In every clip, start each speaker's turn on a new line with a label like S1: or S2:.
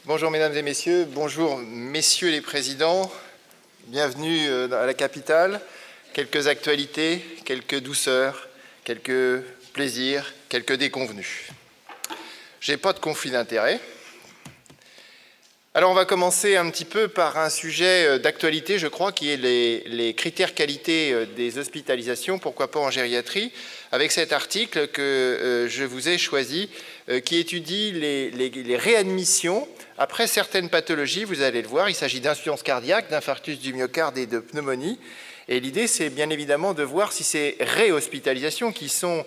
S1: Bonjour mesdames et messieurs, bonjour messieurs les présidents, bienvenue à la capitale. Quelques actualités, quelques douceurs, quelques plaisirs, quelques déconvenus. Je n'ai pas de conflit d'intérêts. Alors on va commencer un petit peu par un sujet d'actualité, je crois, qui est les critères qualité des hospitalisations, pourquoi pas en gériatrie, avec cet article que je vous ai choisi, qui étudie les réadmissions après certaines pathologies. Vous allez le voir, il s'agit d'insuffisance cardiaque, d'infarctus du myocarde et de pneumonie. Et l'idée, c'est bien évidemment de voir si ces réhospitalisations qui sont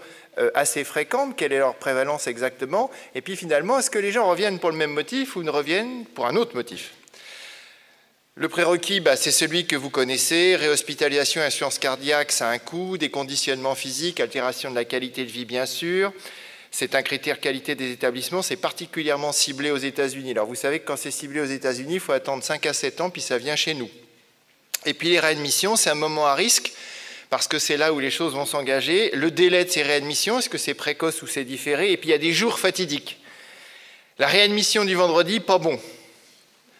S1: assez fréquentes, quelle est leur prévalence exactement, et puis finalement, est-ce que les gens reviennent pour le même motif ou ne reviennent pour un autre motif? Le prérequis, c'est celui que vous connaissez, réhospitalisation et insuffisance cardiaque, ça a un coût, des conditionnements physiques, altération de la qualité de vie bien sûr. C'est un critère qualité des établissements, c'est particulièrement ciblé aux États-Unis. Alors vous savez que quand c'est ciblé aux États-Unis, il faut attendre 5 à 7 ans, puis ça vient chez nous. Et puis les réadmissions, c'est un moment à risque, parce que c'est là où les choses vont s'engager. Le délai de ces réadmissions, est-ce que c'est précoce ou c'est différé? Et puis il y a des jours fatidiques. La réadmission du vendredi, pas bon,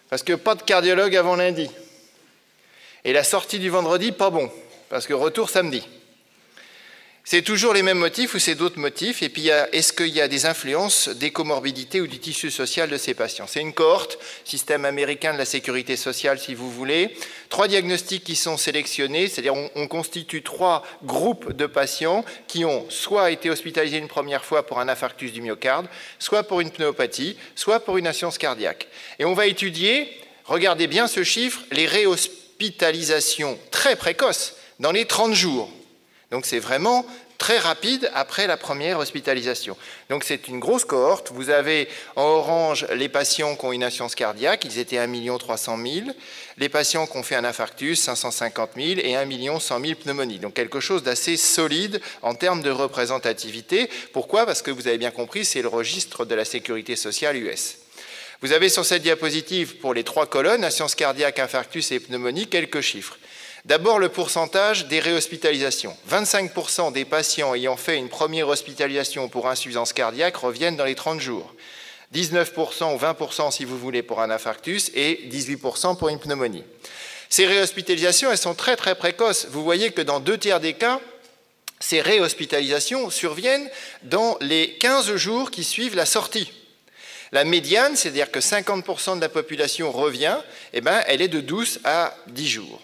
S1: parce que pas de cardiologue avant lundi. Et la sortie du vendredi, pas bon, parce que retour samedi. C'est toujours les mêmes motifs ou c'est d'autres motifs? Et puis, est-ce qu'il y a des influences des comorbidités ou du tissu social de ces patients? C'est une cohorte, système américain de la sécurité sociale si vous voulez. 3 diagnostics qui sont sélectionnés, c'est-à-dire on constitue 3 groupes de patients qui ont soit été hospitalisés une première fois pour un infarctus du myocarde, soit pour une pneumopathie, soit pour une insuffisance cardiaque. Et on va étudier, regardez bien ce chiffre, les réhospitalisations très précoces dans les 30 jours. Donc c'est vraiment très rapide après la première hospitalisation. Donc c'est une grosse cohorte. Vous avez en orange les patients qui ont une insuffisance cardiaque, ils étaient 1 300 000. Les patients qui ont fait un infarctus, 550 000 et 1 100 000 pneumonies. Donc quelque chose d'assez solide en termes de représentativité. Pourquoi? Parce que vous avez bien compris, c'est le registre de la sécurité sociale US. Vous avez sur cette diapositive, pour les 3 colonnes, insuffisance cardiaque, infarctus et pneumonie, quelques chiffres. D'abord, le pourcentage des réhospitalisations. 25% des patients ayant fait une première hospitalisation pour insuffisance cardiaque reviennent dans les 30 jours. 19% ou 20% si vous voulez pour un infarctus et 18% pour une pneumonie. Ces réhospitalisations, elles sont très très précoces. Vous voyez que dans 2 tiers des cas, ces réhospitalisations surviennent dans les 15 jours qui suivent la sortie. La médiane, c'est-à-dire que 50% de la population revient, elle est de 12 à 10 jours.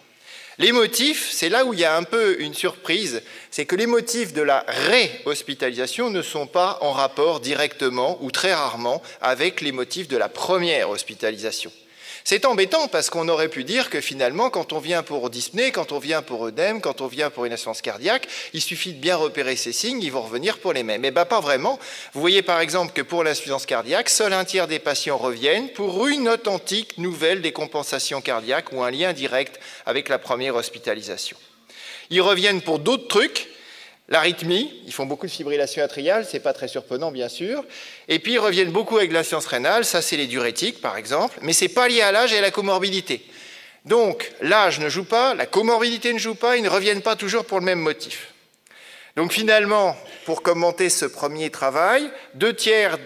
S1: Les motifs, c'est là où il y a un peu une surprise, c'est que les motifs de la réhospitalisation ne sont pas en rapport directement ou très rarement avec les motifs de la première hospitalisation. C'est embêtant parce qu'on aurait pu dire que finalement, quand on vient pour dyspnée, quand on vient pour œdème, quand on vient pour une insuffisance cardiaque, il suffit de bien repérer ces signes, ils vont revenir pour les mêmes. Pas vraiment. Vous voyez par exemple que pour l'insuffisance cardiaque, seul 1 tiers des patients reviennent pour une authentique nouvelle décompensation cardiaque ou un lien direct avec la première hospitalisation. Ils reviennent pour d'autres trucs. L'arythmie, ils font beaucoup de fibrillation atriale, c'est pas très surprenant bien sûr. Et puis ils reviennent beaucoup avec l'insuffisance rénale, ça c'est les diurétiques par exemple, mais c'est pas lié à l'âge et à la comorbidité. Donc l'âge ne joue pas, la comorbidité ne joue pas, ils ne reviennent pas toujours pour le même motif. Donc finalement, pour commenter ce premier travail, 2 tiers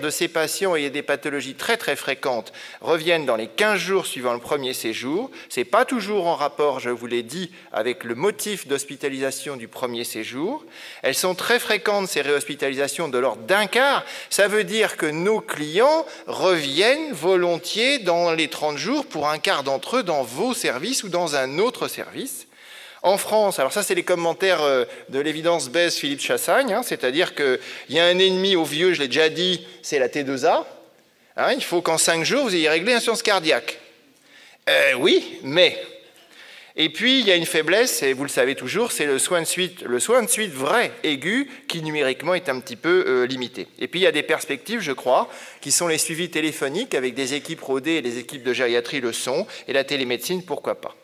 S1: de ces patients ayant des pathologies très très fréquentes reviennent dans les 15 jours suivant le premier séjour. Ce n'est pas toujours en rapport, je vous l'ai dit, avec le motif d'hospitalisation du premier séjour. Elles sont très fréquentes, ces réhospitalisations, de l'ordre d'1 quart. Ça veut dire que nos clients reviennent volontiers dans les 30 jours pour 1 quart d'entre eux dans vos services ou dans un autre service. En France, alors ça c'est les commentaires de l'évidence Bèze Philippe Chassagne, c'est-à-dire qu'il y a un ennemi au vieux, je l'ai déjà dit, c'est la T2A. Il faut qu'en 5 jours vous ayez réglé l'insuffisance cardiaque. Oui, mais... Et puis il y a une faiblesse, et vous le savez toujours, c'est le soin de suite vrai, aigu, qui numériquement est un petit peu limité. Et puis il y a des perspectives, je crois, qui sont les suivis téléphoniques avec des équipes rodées et des équipes de gériatrie le sont, et la télémédecine, pourquoi pas.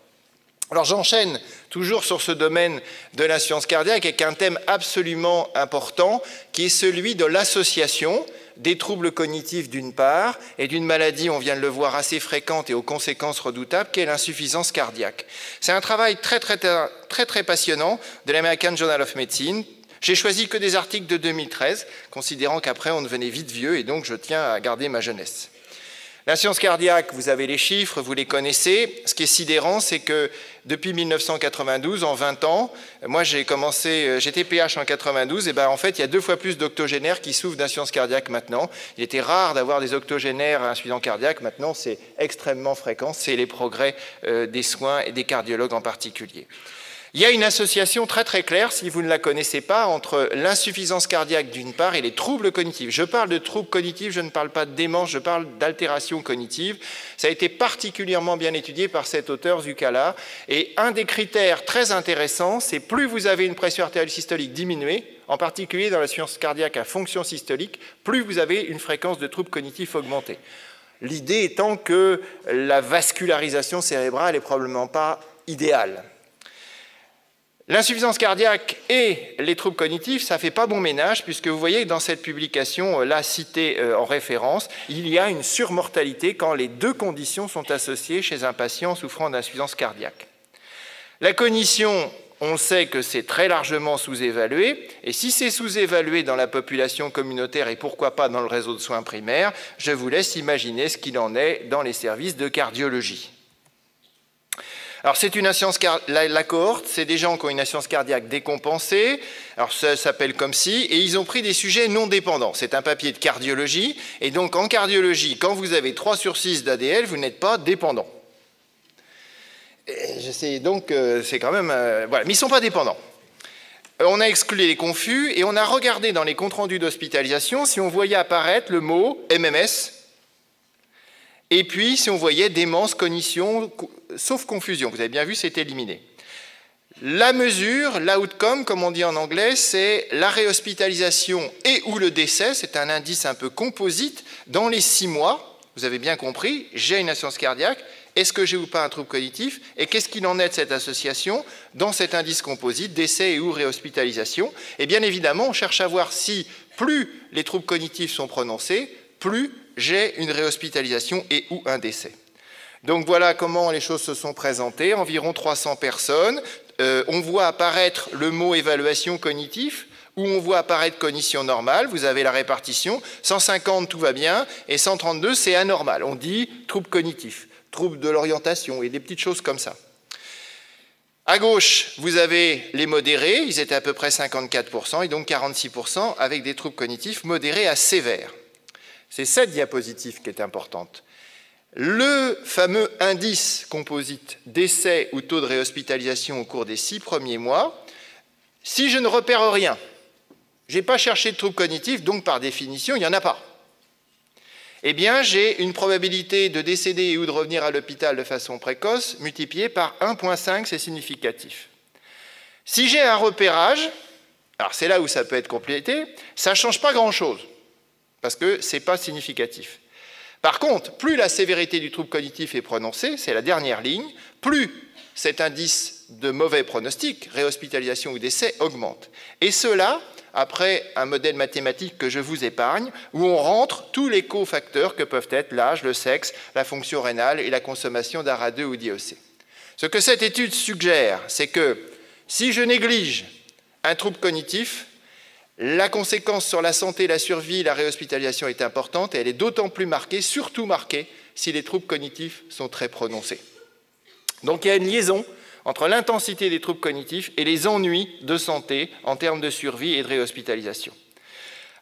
S1: Alors j'enchaîne toujours sur ce domaine de l'insuffisance cardiaque avec un thème absolument important qui est celui de l'association des troubles cognitifs d'une part et d'une maladie, on vient de le voir, assez fréquente et aux conséquences redoutables, qu'est l'insuffisance cardiaque. C'est un travail très passionnant de l'American Journal of Medicine. J'ai choisi que des articles de 2013, considérant qu'après on devenait vite vieux et donc je tiens à garder ma jeunesse. L'insuffisance cardiaque, vous avez les chiffres, vous les connaissez. Ce qui est sidérant, c'est que depuis 1992, en 20 ans, moi j'étais PH en 92, et ben en fait il y a 2 fois plus d'octogénaires qui souffrent d'insuffisance cardiaque maintenant. Il était rare d'avoir des octogénaires insuffisants cardiaques, maintenant c'est extrêmement fréquent, c'est les progrès des soins et des cardiologues en particulier. Il y a une association très très claire, si vous ne la connaissez pas, entre l'insuffisance cardiaque d'une part et les troubles cognitifs. Je parle de troubles cognitifs, je ne parle pas de démence, je parle d'altération cognitive. Ça a été particulièrement bien étudié par cet auteur Zuccala. Et un des critères très intéressants, c'est plus vous avez une pression artérielle systolique diminuée, en particulier dans l'insuffisance cardiaque à fonction systolique, plus vous avez une fréquence de troubles cognitifs augmentée. L'idée étant que la vascularisation cérébrale n'est probablement pas idéale. L'insuffisance cardiaque et les troubles cognitifs, ça ne fait pas bon ménage, puisque vous voyez que dans cette publication, là citée en référence, il y a une surmortalité quand les 2 conditions sont associées chez un patient souffrant d'insuffisance cardiaque. La cognition, on sait que c'est très largement sous-évalué, et si c'est sous-évalué dans la population communautaire et pourquoi pas dans le réseau de soins primaires, je vous laisse imaginer ce qu'il en est dans les services de cardiologie. Alors, c'est une insuffisance cardiaque, la cohorte, c'est des gens qui ont une insuffisance cardiaque décompensée. Alors, ça s'appelle comme si, et ils ont pris des sujets non dépendants. C'est un papier de cardiologie, et donc en cardiologie, quand vous avez 3 sur 6 d'ADL, vous n'êtes pas dépendant. Je sais, donc, c'est quand même... voilà, mais ils ne sont pas dépendants. On a exclu les confus, et on a regardé dans les comptes rendus d'hospitalisation si on voyait apparaître le mot MMS, et puis si on voyait démence, cognition, sauf confusion. Vous avez bien vu, c'est éliminé. La mesure, l'outcome, comme on dit en anglais, c'est la réhospitalisation et ou le décès. C'est un indice un peu composite. Dans les 6 mois, vous avez bien compris, j'ai une insuffisance cardiaque. Est-ce que j'ai ou pas un trouble cognitif? Et qu'est-ce qu'il en est de cette association dans cet indice composite, décès et ou réhospitalisation? Et bien évidemment, on cherche à voir si plus les troubles cognitifs sont prononcés, plus j'ai une réhospitalisation et ou un décès. Donc voilà comment les choses se sont présentées, environ 300 personnes. On voit apparaître le mot évaluation cognitif, où on voit apparaître cognition normale, vous avez la répartition, 150 tout va bien, et 132 c'est anormal, on dit trouble cognitif, trouble de l'orientation et des petites choses comme ça. À gauche, vous avez les modérés, ils étaient à peu près 54%, et donc 46% avec des troubles cognitifs modérés à sévères. C'est cette diapositive qui est importante. Le fameux indice composite décès ou taux de réhospitalisation au cours des 6 premiers mois, si je ne repère rien, je n'ai pas cherché de troubles cognitifs, donc par définition, il n'y en a pas. Eh bien, j'ai une probabilité de décéder ou de revenir à l'hôpital de façon précoce multipliée par 1,5, c'est significatif. Si j'ai un repérage, alors c'est là où ça peut être complété, ça ne change pas grand-chose, parce que ce n'est pas significatif. Par contre, plus la sévérité du trouble cognitif est prononcée, c'est la dernière ligne, plus cet indice de mauvais pronostic, réhospitalisation ou décès, augmente. Et cela, après un modèle mathématique que je vous épargne, où on rentre tous les cofacteurs que peuvent être l'âge, le sexe, la fonction rénale et la consommation d'ARA2 ou d'IOC. Ce que cette étude suggère, c'est que si je néglige un trouble cognitif, la conséquence sur la santé, la survie, la réhospitalisation est importante et elle est d'autant plus marquée, surtout marquée, si les troubles cognitifs sont très prononcés. Donc il y a une liaison entre l'intensité des troubles cognitifs et les ennuis de santé en termes de survie et de réhospitalisation.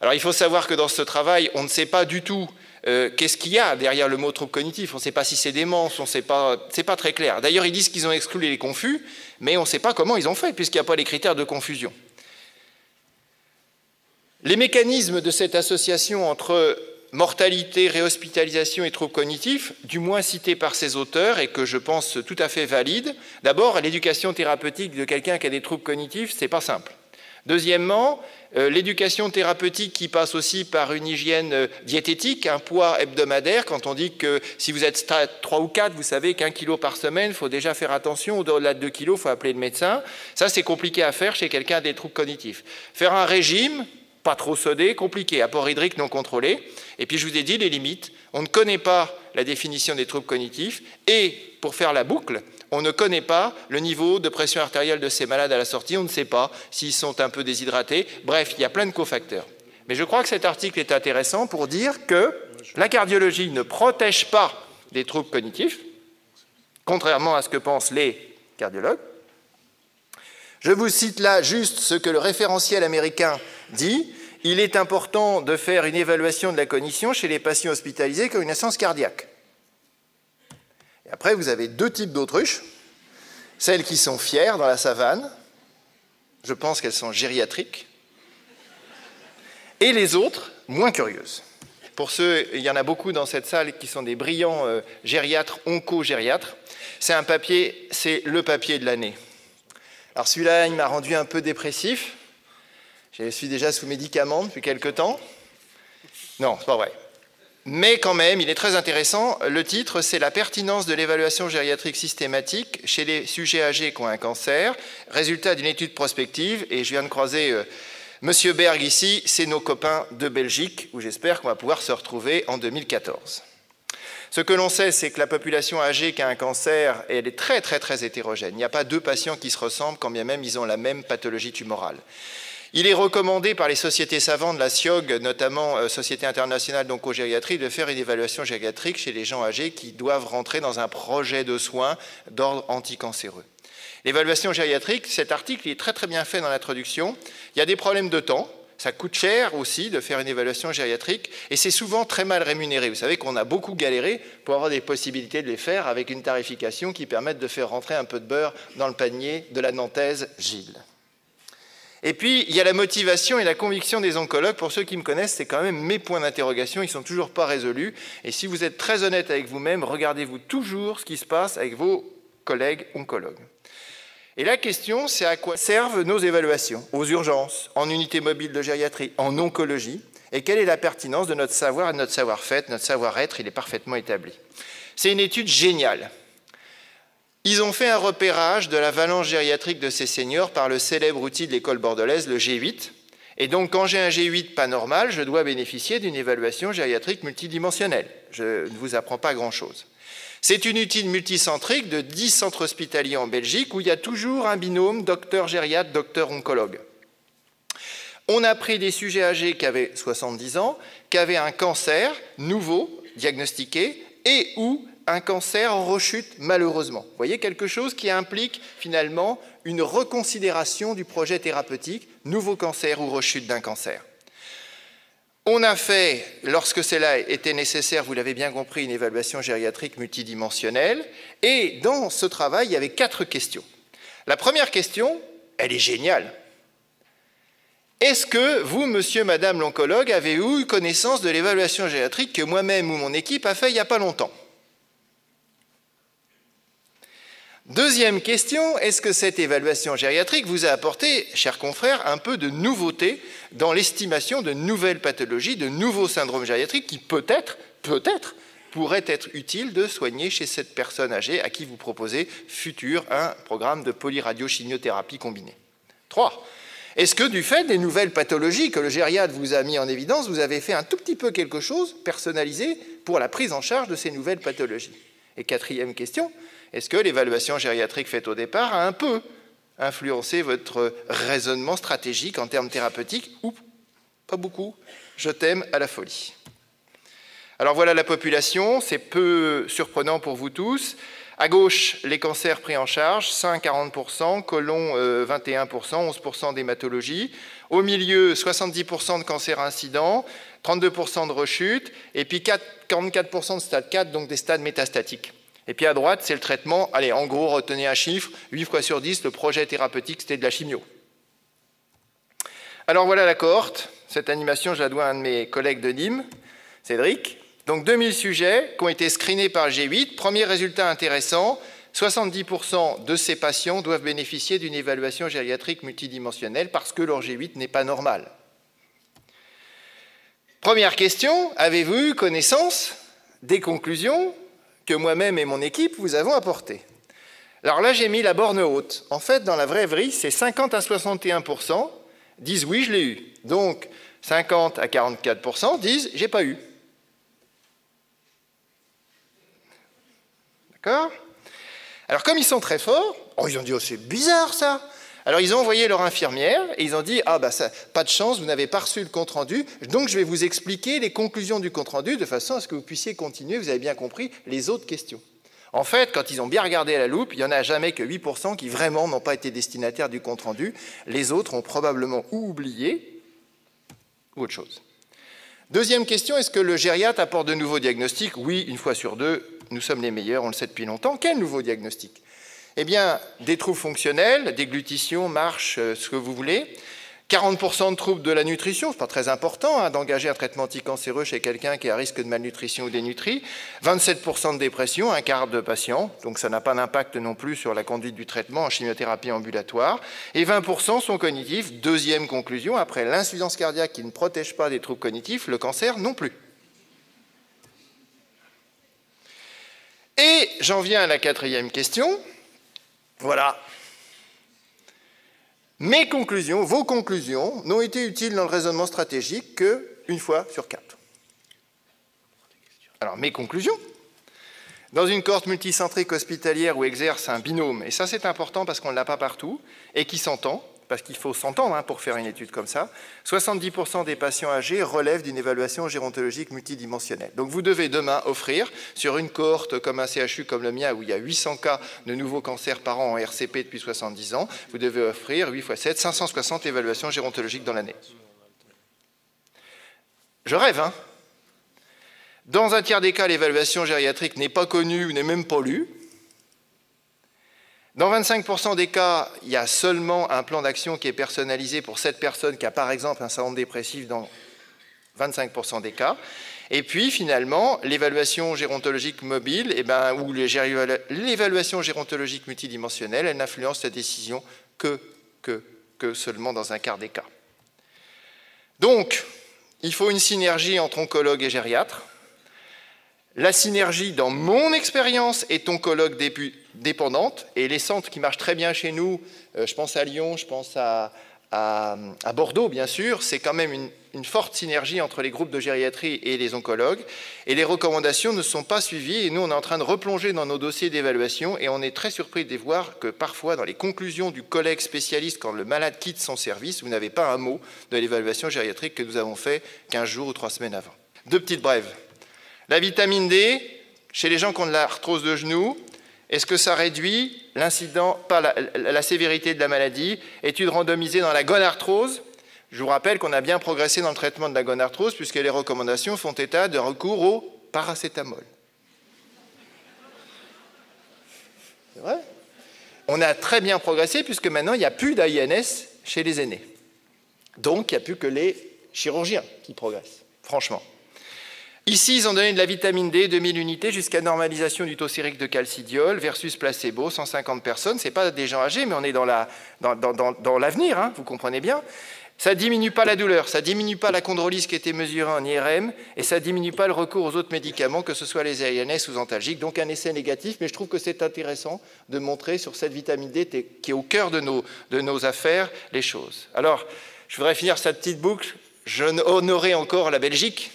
S1: Alors il faut savoir que dans ce travail, on ne sait pas du tout qu'est-ce qu'il y a derrière le mot trouble cognitif. On ne sait pas si c'est démence, c'est pas très clair. D'ailleurs, ils disent qu'ils ont exclu les confus, mais on ne sait pas comment ils ont fait, puisqu'il n'y a pas les critères de confusion. Les mécanismes de cette association entre mortalité, réhospitalisation et troubles cognitifs, du moins cités par ces auteurs et que je pense tout à fait valides. D'abord, l'éducation thérapeutique de quelqu'un qui a des troubles cognitifs, ce n'est pas simple. Deuxièmement, l'éducation thérapeutique qui passe aussi par une hygiène diététique, un poids hebdomadaire. Quand on dit que si vous êtes stade 3 ou 4, vous savez qu'1 kilo par semaine, il faut déjà faire attention. Au-delà de 2 kilos, il faut appeler le médecin. Ça, c'est compliqué à faire chez quelqu'un qui a des troubles cognitifs. Faire un régime, pas trop sodé, compliqué, apport hydrique non contrôlé. Et puis je vous ai dit les limites. On ne connaît pas la définition des troubles cognitifs et, pour faire la boucle, on ne connaît pas le niveau de pression artérielle de ces malades à la sortie. On ne sait pas s'ils sont un peu déshydratés. Bref, il y a plein de cofacteurs. Mais je crois que cet article est intéressant pour dire que la cardiologie ne protège pas des troubles cognitifs, contrairement à ce que pensent les cardiologues. Je vous cite là juste ce que le référentiel américain dit. Il est important de faire une évaluation de la cognition chez les patients hospitalisés qui ont une insuffisance cardiaque. Et après, vous avez deux types d'autruches. Celles qui sont fières dans la savane, je pense qu'elles sont gériatriques, et les autres, moins curieuses. Pour ceux, il y en a beaucoup dans cette salle qui sont des brillants gériatres, oncogériatres. C'est un papier, c'est le papier de l'année. Alors celui-là, il m'a rendu un peu dépressif. Je suis déjà sous médicaments depuis quelque temps. Non, c'est pas vrai. Mais quand même, il est très intéressant. Le titre, c'est « La pertinence de l'évaluation gériatrique systématique chez les sujets âgés qui ont un cancer, résultat d'une étude prospective ». Et je viens de croiser Monsieur Berg ici, c'est nos copains de Belgique, où j'espère qu'on va pouvoir se retrouver en 2014. Ce que l'on sait, c'est que la population âgée qui a un cancer, elle est très, très, très hétérogène. Il n'y a pas deux patients qui se ressemblent, quand bien même ils ont la même pathologie tumorale. Il est recommandé par les sociétés savantes, la SIOG, notamment Société internationale d'oncogériatrie, de faire une évaluation gériatrique chez les gens âgés qui doivent rentrer dans un projet de soins d'ordre anticancéreux. L'évaluation gériatrique, cet article est très très bien fait dans l'introduction. Il y a des problèmes de temps, ça coûte cher aussi de faire une évaluation gériatrique et c'est souvent très mal rémunéré. Vous savez qu'on a beaucoup galéré pour avoir des possibilités de les faire avec une tarification qui permette de faire rentrer un peu de beurre dans le panier de la Nantaise Gilles. Et puis, il y a la motivation et la conviction des oncologues. Pour ceux qui me connaissent, c'est quand même mes points d'interrogation. Ils ne sont toujours pas résolus. Et si vous êtes très honnête avec vous-même, regardez-vous toujours ce qui se passe avec vos collègues oncologues. Et la question, c'est à quoi servent nos évaluations? Aux urgences, en unité mobile de gériatrie, en oncologie. Et quelle est la pertinence de notre savoir et de notre savoir-faire, notre savoir-être? Il est parfaitement établi. C'est une étude géniale. Ils ont fait un repérage de la valence gériatrique de ces seniors par le célèbre outil de l'école bordelaise, le G8. Et donc, quand j'ai un G8 pas normal, je dois bénéficier d'une évaluation gériatrique multidimensionnelle. Je ne vous apprends pas grand-chose. C'est une étude multicentrique de 10 centres hospitaliers en Belgique où il y a toujours un binôme docteur-gériatre, docteur-oncologue. On a pris des sujets âgés qui avaient 70 ans, qui avaient un cancer nouveau, diagnostiqué, et ou un cancer en rechute, malheureusement. Vous voyez, quelque chose qui implique finalement une reconsidération du projet thérapeutique, nouveau cancer ou rechute d'un cancer. On a fait, lorsque cela était nécessaire, vous l'avez bien compris, une évaluation gériatrique multidimensionnelle, et dans ce travail, il y avait 4 questions. La première question, elle est géniale. Est-ce que vous, monsieur, madame l'oncologue, avez eu connaissance de l'évaluation gériatrique que moi-même ou mon équipe a fait il n'y a pas longtemps? Deuxième question, est-ce que cette évaluation gériatrique vous a apporté, chers confrères, un peu de nouveauté dans l'estimation de nouvelles pathologies, de nouveaux syndromes gériatriques qui peut-être, pourraient être utiles de soigner chez cette personne âgée à qui vous proposez futur un programme de polyradiochimiothérapie combinée? 3. Est-ce que du fait des nouvelles pathologies que le gériatre vous a mis en évidence, vous avez fait un tout petit peu quelque chose personnalisé pour la prise en charge de ces nouvelles pathologies? Et 4e question, est-ce que l'évaluation gériatrique faite au départ a un peu influencé votre raisonnement stratégique en termes thérapeutiques ou pas beaucoup? Je t'aime à la folie. Alors voilà la population, c'est peu surprenant pour vous tous. À gauche, les cancers pris en charge, sein 40%, côlon 21%, 11% d'hématologie. Au milieu, 70% de cancers incidents, 32% de rechute, et puis 44% de stade 4, donc des stades métastatiques. Et puis à droite, c'est le traitement. Allez, en gros, retenez un chiffre, 8 fois sur 10, le projet thérapeutique, c'était de la chimio. Alors voilà la cohorte. Cette animation, je la dois à un de mes collègues de Nîmes, Cédric. Donc 2000 sujets qui ont été screenés par le G8. Premier résultat intéressant, 70% de ces patients doivent bénéficier d'une évaluation gériatrique multidimensionnelle parce que leur G8 n'est pas normal. Première question, avez-vous eu connaissance des conclusions que moi-même et mon équipe vous avons apportées? Alors là, j'ai mis la borne haute. En fait, dans la vraie vie, c'est 50 à 61% disent oui, je l'ai eu. Donc 50 à 44% disent j'ai pas eu. D'accord? Alors comme ils sont très forts, ils ont dit oh, c'est bizarre ça. Alors ils ont envoyé leur infirmière et ils ont dit « Ah, ça, pas de chance, vous n'avez pas reçu le compte-rendu, donc je vais vous expliquer les conclusions du compte-rendu de façon à ce que vous puissiez continuer, vous avez bien compris, les autres questions. » En fait, quand ils ont bien regardé à la loupe, il n'y en a jamais que 8% qui vraiment n'ont pas été destinataires du compte-rendu. Les autres ont probablement ou oublié ou autre chose. Deuxième question, est-ce que le gériatre apporte de nouveaux diagnostics? Oui, une fois sur deux, nous sommes les meilleurs, on le sait depuis longtemps. Quel nouveau diagnostic? Eh bien, des troubles fonctionnels, déglutition, marche, ce que vous voulez. 40% de troubles de la nutrition, ce n'est pas très important d'engager un traitement anticancéreux chez quelqu'un qui est à risque de malnutrition ou dénutri. 27% de dépression, un quart de patients, donc ça n'a pas d'impact non plus sur la conduite du traitement en chimiothérapie ambulatoire. Et 20% sont cognitifs. Deuxième conclusion, après l'insuffisance cardiaque qui ne protège pas des troubles cognitifs, le cancer non plus. Et j'en viens à la quatrième question. Voilà. Mes conclusions, vos conclusions, n'ont été utiles dans le raisonnement stratégique qu'une fois sur 4. Alors, mes conclusions, dans une cohorte multicentrique hospitalière où exerce un binôme, et ça c'est important parce qu'on ne l'a pas partout, et qui s'entend, parce qu'il faut s'entendre pour faire une étude comme ça, 70% des patients âgés relèvent d'une évaluation gérontologique multidimensionnelle. Donc vous devez demain offrir, sur une cohorte comme un CHU comme le mien, où il y a 800 cas de nouveaux cancers par an en RCP depuis 70 ans, vous devez offrir 8 x 7, 560 évaluations gérontologiques dans l'année. Je rêve, hein? Dans un tiers des cas, l'évaluation gériatrique n'est pas connue ou n'est même pas lue. Dans 25% des cas, il y a seulement un plan d'action qui est personnalisé pour cette personne qui a par exemple un syndrome dépressif dans 25% des cas. Et puis finalement, l'évaluation gérontologique mobile, ou l'évaluation gérontologique multidimensionnelle, elle n'influence la décision que seulement dans un quart des cas. Donc, il faut une synergie entre oncologue et gériatre. La synergie, dans mon expérience, est oncologue dépendante, et les centres qui marchent très bien chez nous, je pense à Lyon, je pense à Bordeaux, bien sûr, c'est quand même une forte synergie entre les groupes de gériatrie et les oncologues, et les recommandations ne sont pas suivies, et nous, on est en train de replonger dans nos dossiers d'évaluation, et on est très surpris de voir que parfois, dans les conclusions du collègue spécialiste, quand le malade quitte son service, vous n'avez pas un mot de l'évaluation gériatrique que nous avons fait 15 jours ou 3 semaines avant. Deux petites brèves. La vitamine D, chez les gens qui ont de l'arthrose de genou, est-ce que ça réduit l'incident, pas la sévérité de la maladie? Étude randomisée dans la gonarthrose. Je vous rappelle qu'on a bien progressé dans le traitement de la gonarthrose puisque les recommandations font état de recours au paracétamol. C'est vrai? On a très bien progressé puisque maintenant il n'y a plus d'AINS chez les aînés. Donc il n'y a plus que les chirurgiens qui progressent, franchement. Ici, ils ont donné de la vitamine D, 2000 unités, jusqu'à normalisation du taux sérique de calcidiol versus placebo, 150 personnes. Ce n'est pas des gens âgés, mais on est dans l'avenir, hein, vous comprenez bien. Ça ne diminue pas la douleur, ça ne diminue pas la chondrolyse qui était mesurée en IRM, et ça ne diminue pas le recours aux autres médicaments, que ce soit les AINS ou antalgiques. Donc un essai négatif, mais je trouve que c'est intéressant de montrer sur cette vitamine D qui est au cœur de nos affaires les choses. Alors, je voudrais finir cette petite boucle. Je honorerai encore la Belgique.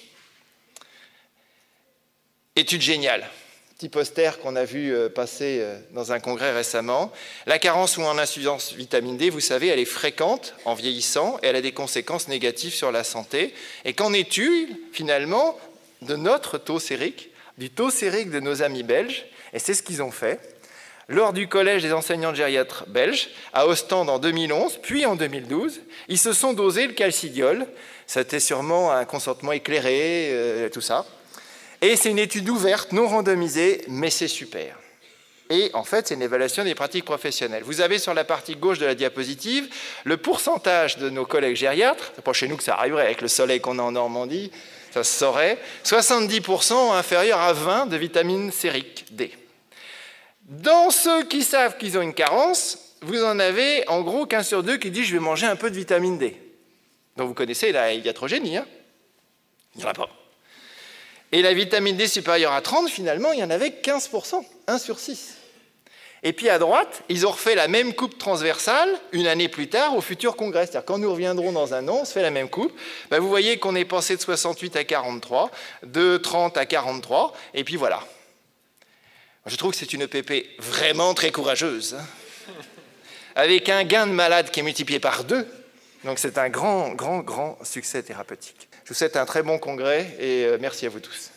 S1: Étude géniale, petit poster qu'on a vu passer dans un congrès récemment. La carence ou en insuffisance vitamine D, vous savez, elle est fréquente en vieillissant et elle a des conséquences négatives sur la santé. Et qu'en est-il finalement de notre taux sérique, du taux sérique de nos amis belges? Et c'est ce qu'ils ont fait. Lors du collège des enseignants de gériatres belges, à Ostende en 2011, puis en 2012, ils se sont dosés le calcidiol. C'était sûrement un consentement éclairé, tout ça. Et c'est une étude ouverte, non randomisée, mais c'est super. Et en fait, c'est une évaluation des pratiques professionnelles. Vous avez sur la partie gauche de la diapositive le pourcentage de nos collègues gériatres, c'est pas chez nous que ça arriverait, avec le soleil qu'on a en Normandie, ça se saurait, 70% inférieur à 20 de vitamine sérique D. Dans ceux qui savent qu'ils ont une carence, vous en avez en gros 15 sur 2 qui disent « je vais manger un peu de vitamine D ». Donc vous connaissez la iatrogénie, hein? Il n'y en a pas. Et la vitamine D supérieure à 30, finalement, il y en avait 15%, 1 sur 6. Et puis à droite, ils ont refait la même coupe transversale une année plus tard au futur congrès. C'est-à-dire quand nous reviendrons dans un an, on se fait la même coupe. Ben, vous voyez qu'on est passé de 68 à 43, de 30 à 43, et puis voilà. Je trouve que c'est une EPP vraiment très courageuse. avec un gain de malades qui est multiplié par 2. Donc c'est un grand succès thérapeutique. Je vous souhaite un très bon congrès et merci à vous tous.